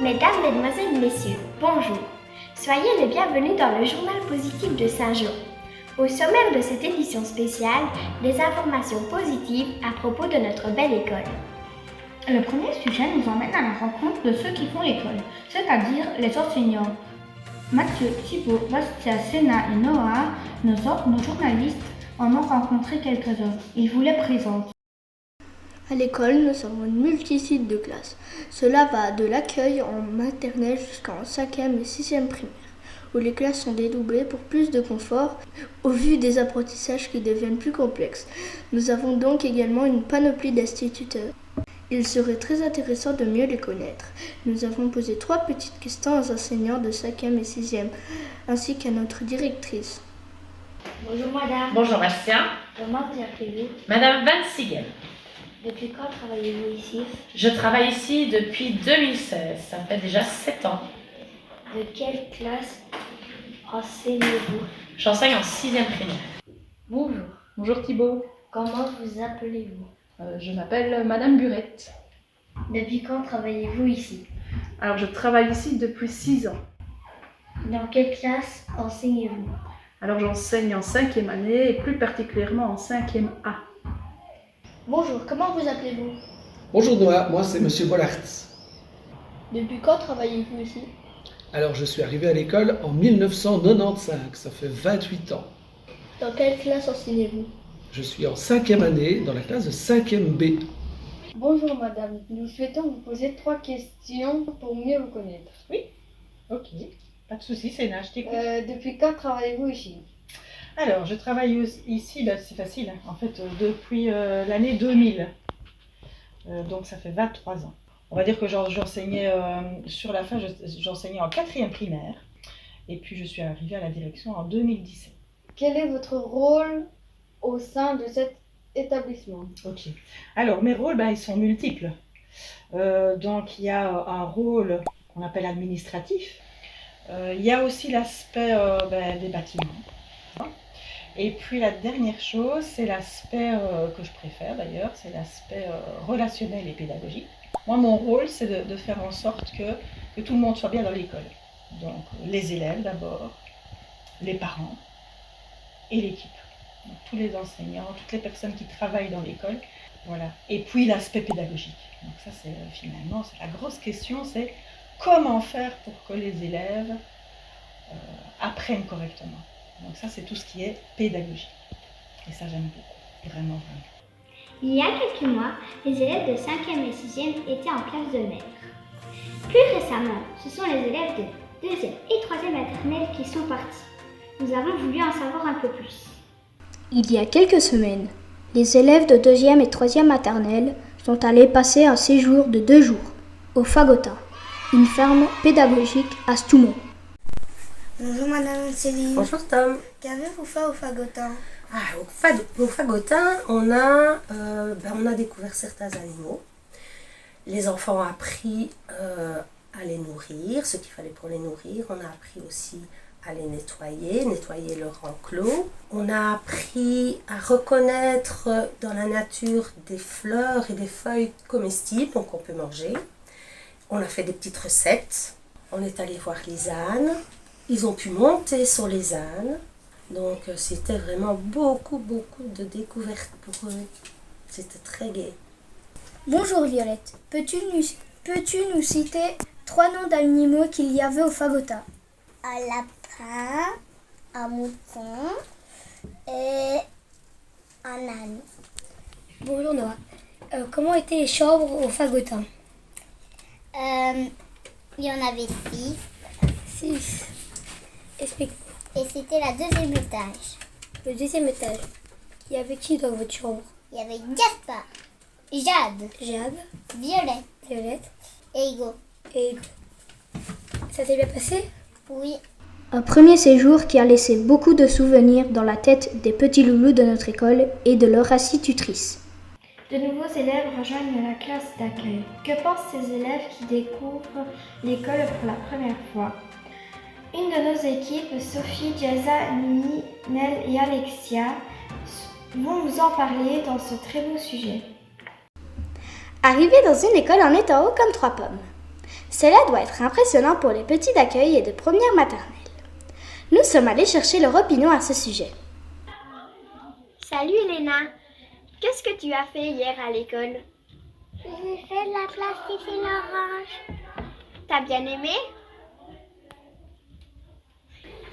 Mesdames, Mesdemoiselles, Messieurs, bonjour. Soyez les bienvenus dans le journal positif de Saint-Jean. Au sommaire de cette édition spéciale, des informations positives à propos de notre belle école. Le premier sujet nous emmène à la rencontre de ceux qui font l'école, c'est-à-dire les enseignants. Mathieu, Thibaut, Bastia, Sénat et Noah, nos journalistes, en ont rencontré quelques-uns. Ils vous les présentent. À l'école, nous avons une multitude de classes. Cela va de l'accueil en maternelle jusqu'en 5e et 6e primaire, où les classes sont dédoublées pour plus de confort, au vu des apprentissages qui deviennent plus complexes. Nous avons donc également une panoplie d'instituteurs. Il serait très intéressant de mieux les connaître. Nous avons posé 3 petites questions aux enseignants de 5e et 6e, ainsi qu'à notre directrice. Bonjour madame. Bonjour Bastien. Comment vous appelez-vous? Madame Van Sigel. Depuis quand travaillez-vous ici? Je travaille ici depuis 2016, ça fait déjà 7 ans. De quelle classe enseignez-vous? J'enseigne en 6e primaire. Bonjour. Bonjour Thibaut, Comment vous appelez-vous? je m'appelle Madame Burette. Depuis quand travaillez-vous ici? Alors je travaille ici depuis 6 ans. Dans quelle classe enseignez-vous? Alors j'enseigne en 5e année et plus particulièrement en 5e A. Bonjour, comment vous appelez-vous? Bonjour Noah, moi c'est Monsieur Bollard. Depuis quand travaillez-vous ici? Alors je suis arrivé à l'école en 1995, ça fait 28 ans. Dans quelle classe enseignez-vous? Je suis en 5e année dans la classe de 5e B. Bonjour madame, nous souhaitons vous poser 3 questions pour mieux vous connaître. Ok, pas de souci, Sénat, je t'écoute. Depuis quand travaillez-vous ici? Alors, je travaille ici, c'est facile, hein, en fait, depuis l'année 2000. Donc, ça fait 23 ans. On va dire que j'enseignais sur la fin, j'enseignais en 4e primaire. Et puis, je suis arrivée à la direction en 2017. Quel est votre rôle au sein de cet établissement? Ok. Alors, mes rôles, ils sont multiples. Donc, il y a un rôle qu'on appelle administratif. Il y a aussi l'aspect des bâtiments. Et puis la dernière chose, c'est l'aspect que je préfère d'ailleurs, c'est l'aspect relationnel et pédagogique. Moi, mon rôle, c'est de faire en sorte que tout le monde soit bien dans l'école. Donc les élèves d'abord, les parents et l'équipe. Donc, tous les enseignants, toutes les personnes qui travaillent dans l'école. Voilà. Et puis l'aspect pédagogique. Donc ça, c'est finalement, c'est la grosse question, c'est comment faire pour que les élèves apprennent correctement. Donc ça, c'est tout ce qui est pédagogie. Et ça, j'aime beaucoup, vraiment, vraiment. Il y a quelques mois, les élèves de 5e et 6e étaient en classe de maître. Plus récemment, ce sont les élèves de 2e et 3e maternelle qui sont partis. Nous avons voulu en savoir un peu plus. Il y a quelques semaines, les élèves de 2e et 3e maternelle sont allés passer un séjour de 2 jours au Fagotin, une ferme pédagogique à Stoumont. Bonjour Madame Céline. Bonjour Tom. Qu'avez-vous fait au Fagotin? Au Fagotin, on a découvert certains animaux. Les enfants ont appris à les nourrir, ce qu'il fallait pour les nourrir. On a appris aussi à les nettoyer leur enclos. On a appris à reconnaître dans la nature des fleurs et des feuilles comestibles, donc on peut manger. On a fait des petites recettes. On est allé voir les ânes. Ils ont pu monter sur les ânes. Donc c'était vraiment beaucoup de découvertes pour eux. C'était très gai. Bonjour Violette. Peux-tu nous citer 3 noms d'animaux qu'il y avait au Fagotin? Un lapin, un mouton et un âne. Bonjour Noah. Comment étaient les chambres au Fagotin? Il y en avait 6. 6. Explique. Et c'était la 2e étage. Le 2e étage. Il y avait qui dans votre chambre? Il y avait Gaspard, Jade, Violette et Hugo. Et ça s'est bien passé? Oui. Un premier séjour qui a laissé beaucoup de souvenirs dans la tête des petits loulous de notre école et de leur institutrice. De nouveaux élèves rejoignent la classe d'accueil. Que pensent ces élèves qui découvrent l'école pour la première fois? Une de nos équipes, Sophie, Diaza, Nini, Nel et Alexia, vont vous en parler dans ce très beau sujet. Arriver dans une école en étant haut comme 3 pommes. Cela doit être impressionnant pour les petits d'accueil et de première maternelle. Nous sommes allés chercher leur opinion à ce sujet. Salut Elena, qu'est-ce que tu as fait hier à l'école? J'ai fait de la plasticine orange. T'as bien aimé?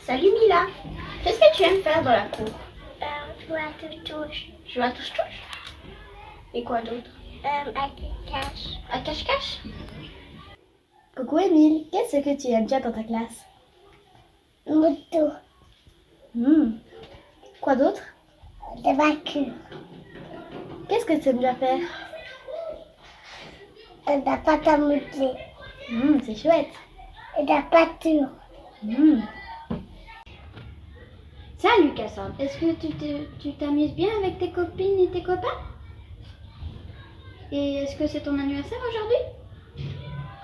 Salut Mila, qu'est-ce que tu aimes faire dans la cour? Jouer à touche-touche. Jouer à touche-touche? Et quoi d'autre? À cache-cache. À cache-cache? Coucou Émile, qu'est-ce que tu aimes bien dans ta classe? Moto. Quoi d'autre? De vacuum. Qu'est-ce que tu aimes bien faire? De la pâte à modeler. C'est chouette. Et de la pâture. Salut Cassandre, est-ce que tu t'amuses bien avec tes copines et tes copains? Et est-ce que c'est ton anniversaire aujourd'hui?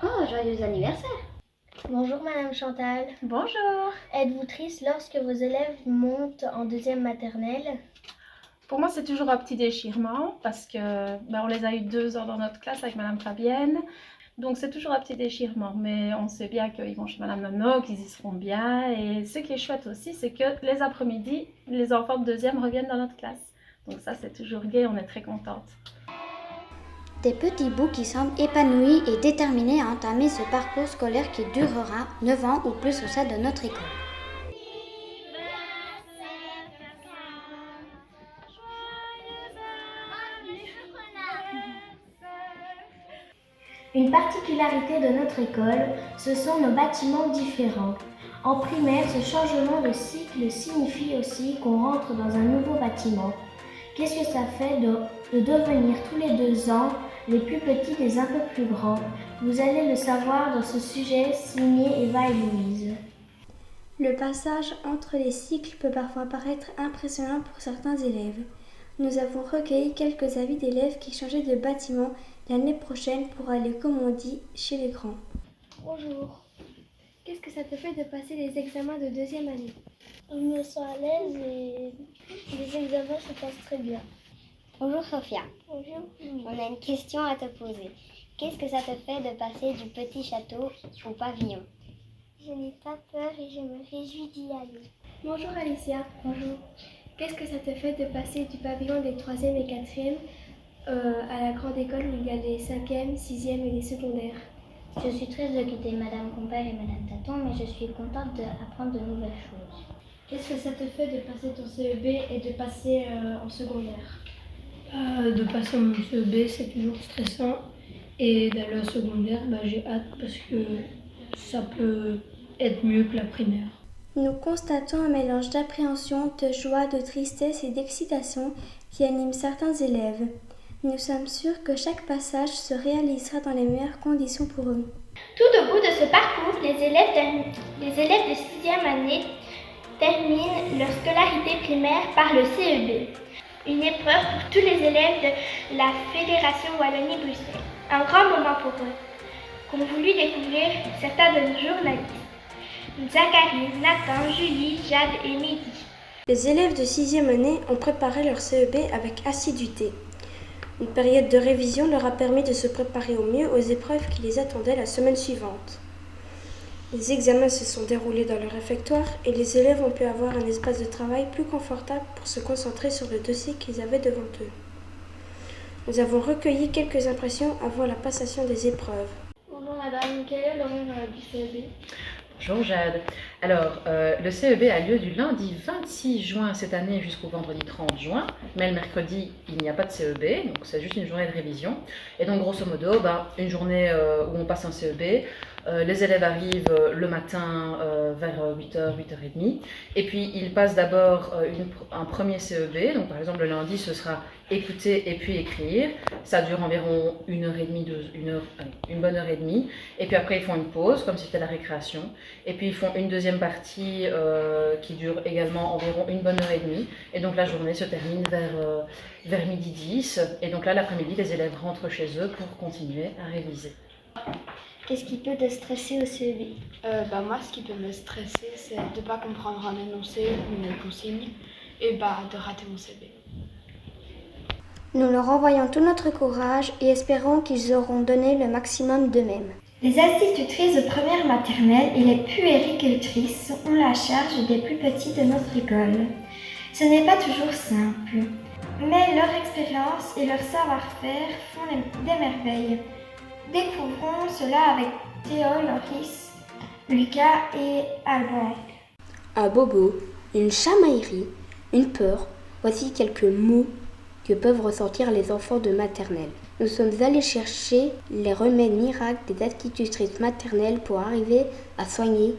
Oh, joyeux anniversaire! Bonjour Madame Chantal. Bonjour! Êtes-vous triste lorsque vos élèves montent en deuxième maternelle? Pour moi, c'est toujours un petit déchirement parce que on les a eu 2 ans dans notre classe avec Madame Fabienne. Donc c'est toujours un petit déchirement, mais on sait bien qu'ils vont chez Madame Nono, qu'ils y seront bien. Et ce qui est chouette aussi, c'est que les après-midi, les enfants de deuxième reviennent dans notre classe. Donc ça, c'est toujours gai, on est très contente. Des petits bouts qui semblent épanouis et déterminés à entamer ce parcours scolaire qui durera 9 ans ou plus au sein de notre école. Une particularité de notre école, ce sont nos bâtiments différents. En primaire, ce changement de cycle signifie aussi qu'on rentre dans un nouveau bâtiment. Qu'est-ce que ça fait de devenir tous les 2 ans les plus petits des un peu plus grands? Vous allez le savoir dans ce sujet signé Eva et Louise. Le passage entre les cycles peut parfois paraître impressionnant pour certains élèves. Nous avons recueilli quelques avis d'élèves qui changeaient de bâtiment l'année prochaine pour aller, comme on dit, chez les grands. Bonjour. Qu'est-ce que ça te fait de passer les examens de deuxième année? Je me sens à l'aise et les examens se passent très bien. Bonjour Sophia. Bonjour. On a une question à te poser. Qu'est-ce que ça te fait de passer du petit château au pavillon? Je n'ai pas peur et je me réjouis d'y aller. Bonjour Alicia. Bonjour. Qu'est-ce que ça te fait de passer du pavillon des 3e et 4e à la grande école où il y a les 5e, 6e et les secondaires? Je suis triste de quitter Madame Compère et Madame Taton, mais je suis contente d'apprendre de nouvelles choses. Qu'est-ce que ça te fait de passer ton CEB et de passer en secondaire? De passer mon CEB, c'est toujours stressant. Et d'aller en secondaire, j'ai hâte parce que ça peut être mieux que la primaire. Nous constatons un mélange d'appréhension, de joie, de tristesse et d'excitation qui anime certains élèves. Nous sommes sûrs que chaque passage se réalisera dans les meilleures conditions pour eux. Tout au bout de ce parcours, les élèves de 6e année terminent leur scolarité primaire par le CEB. Une épreuve pour tous les élèves de la Fédération Wallonie-Bruxelles. Un grand moment pour eux, qu'ont voulu découvrir certains de nos journalistes. Zachary, Nathan, Julie, Jade et Mehdi. Les élèves de 6e année ont préparé leur CEB avec assiduité. Une période de révision leur a permis de se préparer au mieux aux épreuves qui les attendaient la semaine suivante. Les examens se sont déroulés dans le réfectoire et les élèves ont pu avoir un espace de travail plus confortable pour se concentrer sur le dossier qu'ils avaient devant eux. Nous avons recueilli quelques impressions avant la passation des épreuves. Bonjour madame, quel est l'horaire du CEB? Bonjour Jade. Alors, le CEB a lieu du lundi 26 juin cette année jusqu'au vendredi 30 juin, mais le mercredi, il n'y a pas de CEB, donc c'est juste une journée de révision. Et donc, grosso modo, une journée où on passe un CEB, les élèves arrivent le matin vers 8h, 8h30, et puis ils passent d'abord un premier CEB, donc par exemple le lundi, ce sera écouter et puis écrire. Ça dure environ une bonne heure et demie. Et puis après, ils font une pause, comme si c'était la récréation. Et puis, ils font une deuxième partie qui dure également environ une bonne heure et demie. Et donc, la journée se termine vers midi 10. Et donc là, l'après-midi, les élèves rentrent chez eux pour continuer à réviser. Qu'est-ce qui peut te stresser au CEB? Moi, ce qui peut me stresser, c'est de ne pas comprendre un énoncé ou une consigne et de rater mon CEB. Nous leur envoyons tout notre courage et espérons qu'ils auront donné le maximum d'eux-mêmes. Les institutrices de première maternelle et les puéricultrices ont la charge des plus petits de notre école. Ce n'est pas toujours simple, mais leur expérience et leur savoir-faire font des merveilles. Découvrons cela avec Théo, Loris, Lucas et Albert. Un bobo, une chamaillerie, une peur, voici quelques mots que peuvent ressentir les enfants de maternelle. Nous sommes allés chercher les remèdes miracles des institutrices maternelles pour arriver à soigner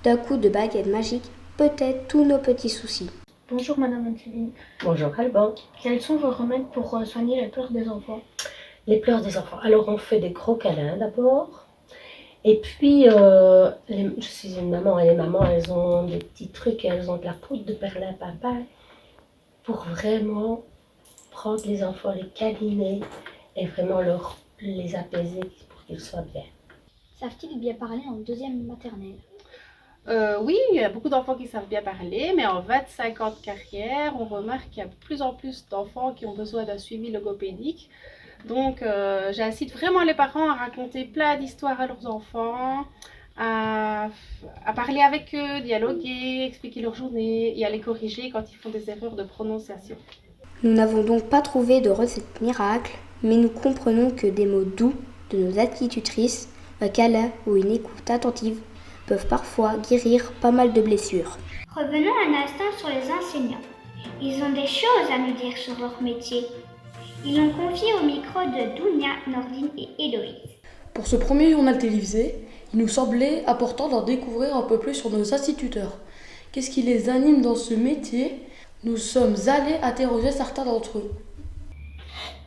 d'un coup de baguette magique peut-être tous nos petits soucis. Bonjour Madame Angeline. Bonjour Alban. Quels sont vos remèdes pour soigner les pleurs des enfants? Les pleurs des enfants. Alors on fait des gros câlins d'abord. Et puis, je suis une maman et les mamans, elles ont des petits trucs, elles ont de la poudre de perlimpinpin pour vraiment prendre les enfants, les câliner et vraiment les apaiser pour qu'ils soient bien. Savent-ils bien parler en deuxième maternelle? Oui, il y a beaucoup d'enfants qui savent bien parler, mais en 25 ans de carrière, on remarque qu'il y a de plus en plus d'enfants qui ont besoin d'un suivi logopédique. Donc, j'incite vraiment les parents à raconter plein d'histoires à leurs enfants, à parler avec eux, dialoguer, expliquer leur journée et à les corriger quand ils font des erreurs de prononciation. Nous n'avons donc pas trouvé de recette miracle, mais nous comprenons que des mots doux de nos institutrices, un câlin ou une écoute attentive peuvent parfois guérir pas mal de blessures. Revenons un instant sur les enseignants. Ils ont des choses à nous dire sur leur métier. Ils l'ont confié au micro de Dounia, Nordine et Héloïse. Pour ce premier journal télévisé, il nous semblait important d'en découvrir un peu plus sur nos instituteurs. Qu'est-ce qui les anime dans ce métier? Nous sommes allés interroger certains d'entre eux.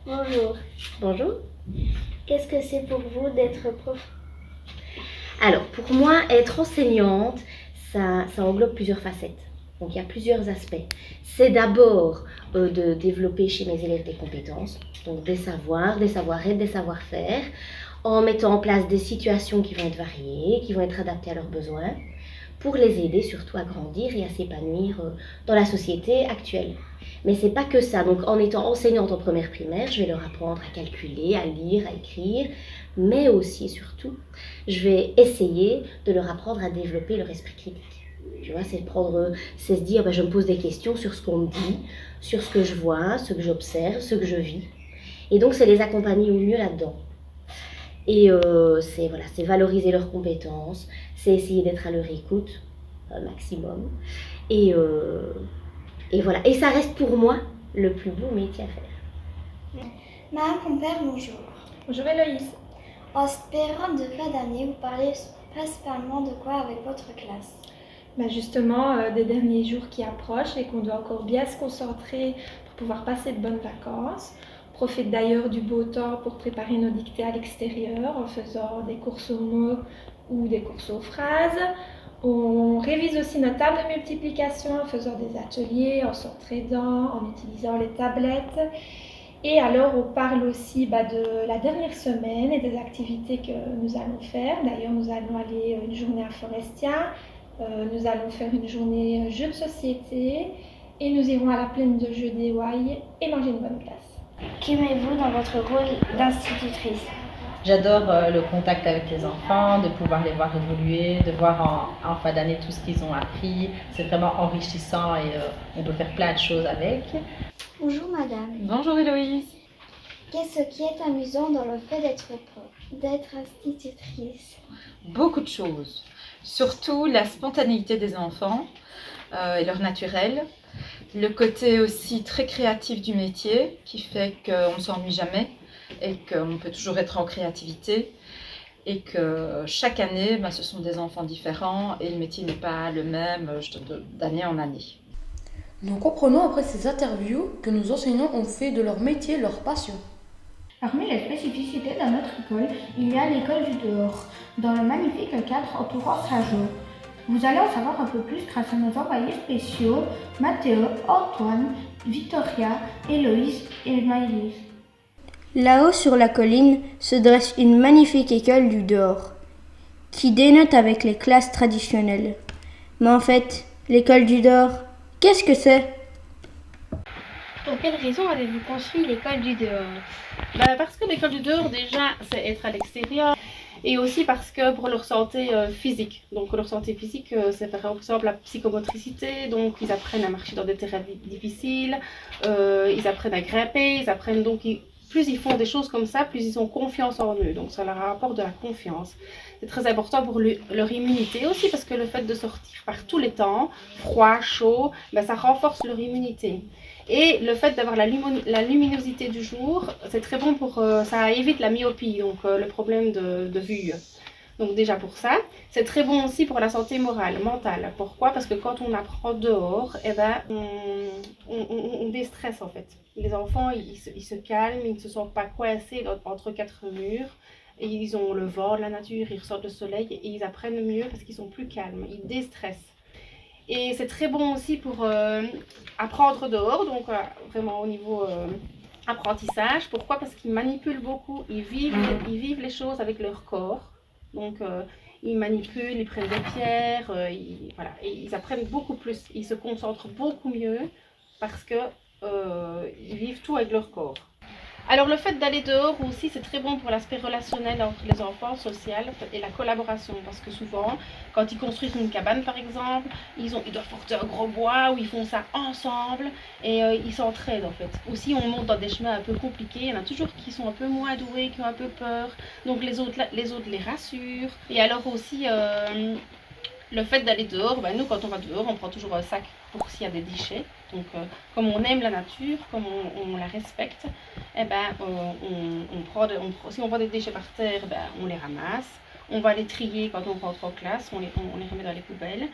Bonjour. Bonjour. Qu'est-ce que c'est pour vous d'être prof? Alors, pour moi, être enseignante, ça englobe plusieurs facettes. Donc, il y a plusieurs aspects. C'est d'abord de développer chez mes élèves des compétences, donc des savoirs, des savoir-être, des savoir-faire, en mettant en place des situations qui vont être variées, qui vont être adaptées à leurs besoins, pour les aider surtout à grandir et à s'épanouir dans la société actuelle. Mais c'est pas que ça. Donc, en étant enseignante en première primaire, je vais leur apprendre à calculer, à lire, à écrire, mais aussi, surtout, je vais essayer de leur apprendre à développer leur esprit critique. Tu vois, c'est se dire, je me pose des questions sur ce qu'on me dit, sur ce que je vois, ce que j'observe, ce que je vis. Et donc, c'est les accompagner au mieux là-dedans. Et c'est valoriser leurs compétences, c'est essayer d'être à leur écoute, un maximum. Et voilà. Et ça reste pour moi le plus beau métier à faire. Madame Compère, bonjour. Bonjour Héloïse. En cette période de fin d'année, vous parlez principalement de quoi avec votre classe? Justement, des derniers jours qui approchent et qu'on doit encore bien se concentrer pour pouvoir passer de bonnes vacances. On profite d'ailleurs du beau temps pour préparer nos dictées à l'extérieur en faisant des courses aux mots ou des courses aux phrases. On révise aussi nos tables de multiplication en faisant des ateliers, en s'entraidant, en utilisant les tablettes. Et alors, on parle aussi de la dernière semaine et des activités que nous allons faire. D'ailleurs, nous allons aller une journée à Forestia, nous allons faire une journée jeux de société et nous irons à la plaine de jeux d'Ewaï et manger une bonne glace. Qu'aimez-vous dans votre rôle d'institutrice? J'adore le contact avec les enfants, de pouvoir les voir évoluer, de voir en fin d'année tout ce qu'ils ont appris. C'est vraiment enrichissant et on peut faire plein de choses avec. Bonjour madame. Bonjour Héloïse. Qu'est-ce qui est amusant dans le fait d'être prof, d'être institutrice? Beaucoup de choses. Surtout la spontanéité des enfants et leur naturel. Le côté aussi très créatif du métier qui fait qu'on ne s'ennuie jamais et qu'on peut toujours être en créativité. Et que chaque année, ce sont des enfants différents et le métier n'est pas le même d'année en année. Nous comprenons après ces interviews que nos enseignants ont fait de leur métier leur passion. Parmi les spécificités de notre école, il y a l'école du dehors, dans le magnifique cadre entourant Saint-Jean. Vous allez en savoir un peu plus grâce à nos envoyés spéciaux, Mathéo, Antoine, Victoria, Héloïse et Maëlys. Là-haut sur la colline se dresse une magnifique école du dehors, qui dénote avec les classes traditionnelles. Mais en fait, l'école du dehors, qu'est-ce que c'est? Pour quelle raison avez-vous construit l'école du dehors? Parce que l'école du dehors, déjà, c'est être à l'extérieur. Et aussi parce que pour leur santé physique. Donc leur santé physique, c'est par exemple la psychomotricité, donc ils apprennent à marcher dans des terrains difficiles, ils apprennent à grimper, ils apprennent donc, plus ils font des choses comme ça, plus ils ont confiance en eux. Donc ça leur apporte de la confiance. C'est très important pour leur immunité aussi, parce que le fait de sortir par tous les temps, froid, chaud, ben, ça renforce leur immunité. Et le fait d'avoir la luminosité du jour, c'est très bon pour... ça évite la myopie, donc le problème de vue. Donc déjà pour ça, c'est très bon aussi pour la santé morale, mentale. Pourquoi? Parce que quand on apprend dehors, eh ben, on déstresse en fait. Les enfants, ils se calment, ils ne se sentent pas coincés entre quatre murs. Et ils ont le vent de la nature, ils ressortent le soleil et ils apprennent mieux parce qu'ils sont plus calmes, ils déstressent. Et c'est très bon aussi pour apprendre dehors, donc vraiment au niveau apprentissage. Pourquoi? Parce qu'ils manipulent beaucoup, ils vivent les choses avec leur corps. Donc ils manipulent, ils prennent des pierres, voilà. Et ils apprennent beaucoup plus, ils se concentrent beaucoup mieux parce que ils vivent tout avec leur corps. Alors le fait d'aller dehors aussi, c'est très bon pour l'aspect relationnel entre les enfants, social et la collaboration. Parce que souvent, quand ils construisent une cabane par exemple, ils doivent porter un gros bois où ils font ça ensemble et ils s'entraident en fait. Aussi, on monte dans des chemins un peu compliqués, il y en a toujours qui sont un peu moins doués, qui ont un peu peur. Donc les autres les rassurent. Et alors aussi, le fait d'aller dehors, ben nous quand on va dehors, on prend toujours un sac pour s'il y a des déchets. Donc comme on aime la nature, comme on la respecte, eh ben, si on voit des déchets par terre, ben, on les ramasse. On va les trier quand on rentre en classe, on les remet dans les poubelles.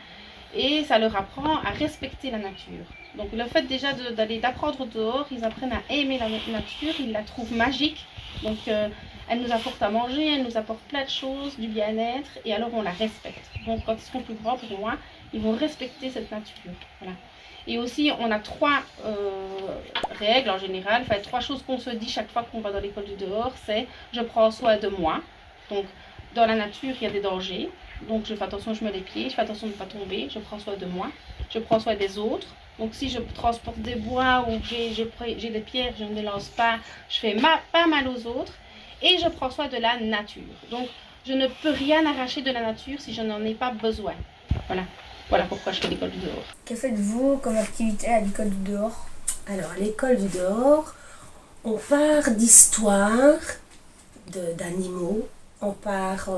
Et ça leur apprend à respecter la nature. Donc le fait déjà d'apprendre dehors, ils apprennent à aimer la nature, ils la trouvent magique. Donc elle nous apporte à manger, elle nous apporte plein de choses, du bien-être, et alors on la respecte. Donc quand ils seront plus grands, pour moi, ils vont respecter cette nature. Voilà. Et aussi, on a 3 règles en général, enfin 3 choses qu'on se dit chaque fois qu'on va dans l'école du dehors, c'est je prends soin de moi. Donc dans la nature, il y a des dangers, donc je fais attention, je mets les pieds, je fais attention de ne pas tomber, je prends soin de moi. Je prends soin des autres. Donc si je transporte des bois ou j'ai des pierres, je ne les lance pas, je fais pas mal aux autres. Et je prends soin de la nature. Donc je ne peux rien arracher de la nature si je n'en ai pas besoin. Voilà. Voilà pourquoi je fais l'école du dehors. Que faites-vous comme activité à l'école du dehors? Alors, à l'école du dehors, on part d'histoire d'animaux, on part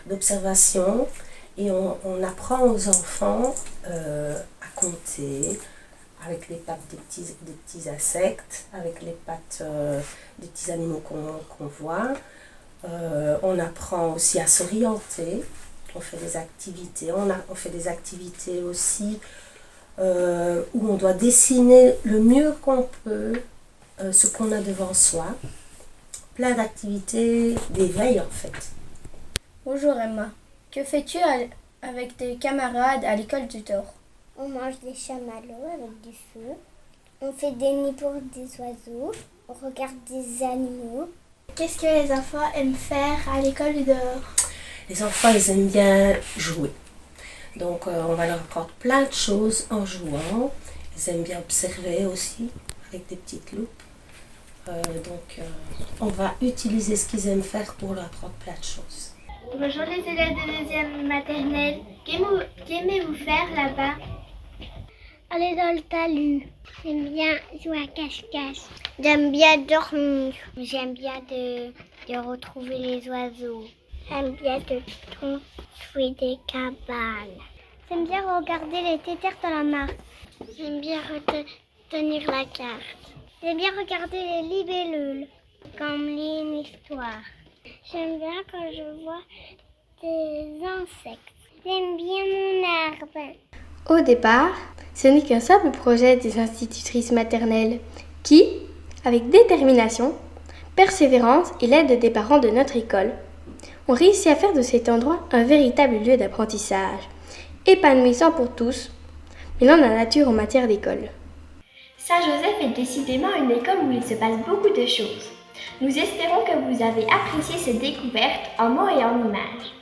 d'observation et on apprend aux enfants à compter avec les pattes des petits insectes, avec les pattes des petits animaux qu'on voit. On apprend aussi à s'orienter. On fait des activités, on fait des activités aussi où on doit dessiner le mieux qu'on peut ce qu'on a devant soi. Plein d'activités d'éveil en fait. Bonjour Emma, que fais-tu avec tes camarades à l'école du dehors? On mange des chamallows avec du feu, on fait des nids pour des oiseaux, on regarde des animaux. Qu'est-ce que les enfants aiment faire à l'école du dehors? Les enfants, ils aiment bien jouer. Donc, on va leur apprendre plein de choses en jouant. Ils aiment bien observer aussi, avec des petites loupes. On va utiliser ce qu'ils aiment faire pour leur apprendre plein de choses. Bonjour les élèves de deuxième maternelle. Qu'aimez-vous faire là-bas? Aller dans le talus. J'aime bien jouer à cache-cache. J'aime bien dormir. J'aime bien de retrouver les oiseaux. J'aime bien de construire des cabanes. J'aime bien regarder les tétères dans la mare. J'aime bien retenir la carte. J'aime bien regarder les libellules, comme lire une histoire. J'aime bien quand je vois des insectes. J'aime bien mon arbre. Au départ, ce n'est qu'un simple projet des institutrices maternelles qui, avec détermination, persévérance et l'aide des parents de notre école, ont réussi à faire de cet endroit un véritable lieu d'apprentissage, épanouissant pour tous, mêlant la nature en matière d'école. Saint-Joseph est décidément une école où il se passe beaucoup de choses. Nous espérons que vous avez apprécié cette découverte en mots et en images.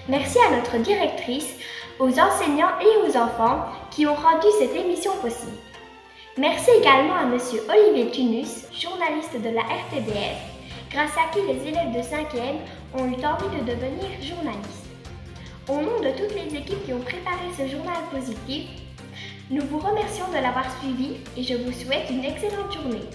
Merci à notre directrice, aux enseignants et aux enfants qui ont rendu cette émission possible. Merci également à Monsieur Olivier Tunus, journaliste de la RTBF, grâce à qui les élèves de 5e ont eu envie de devenir journalistes. Au nom de toutes les équipes qui ont préparé ce journal positif, nous vous remercions de l'avoir suivi et je vous souhaite une excellente journée.